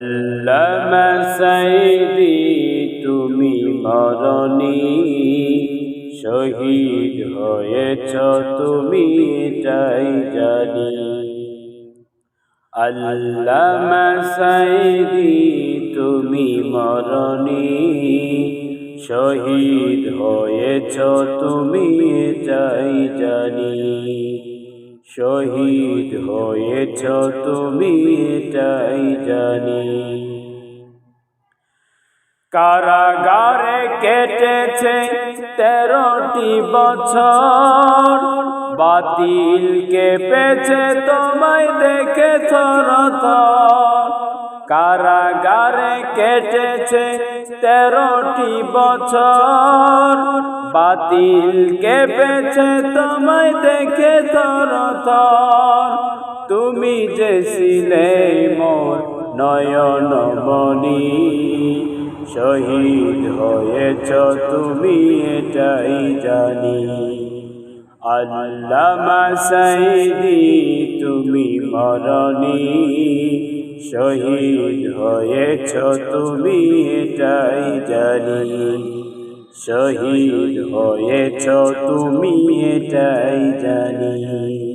আল্লামা সাইদি তুমি মরণি শহীদ হয়েছ তুমি এটাই জানি। আল্লামা সাইদি তুমি মরণি শহীদ হয়েছ তুমি এটাই জানি। শহীদ হয়েছ তুমি এটাই জানি। কারাগারে কেটেছে 13টি বছর, বাতিল কেঁপেছে তোমায় দেখে থরথর। কারাগারে কেটেছে 13টি বছর, বাতিল কেঁপেছে তোমায় দেখে থরথর। তুমি যে ছিলে মোর নয়নমণি, শহীদ হয়েছ তুমি এটাই জানি। আল্লামা সাইদি তুমি মরণি শহীদ হয়েছ তুমি এটাই জানি। শহীদ হয়েছ তুমি এটাই জানি।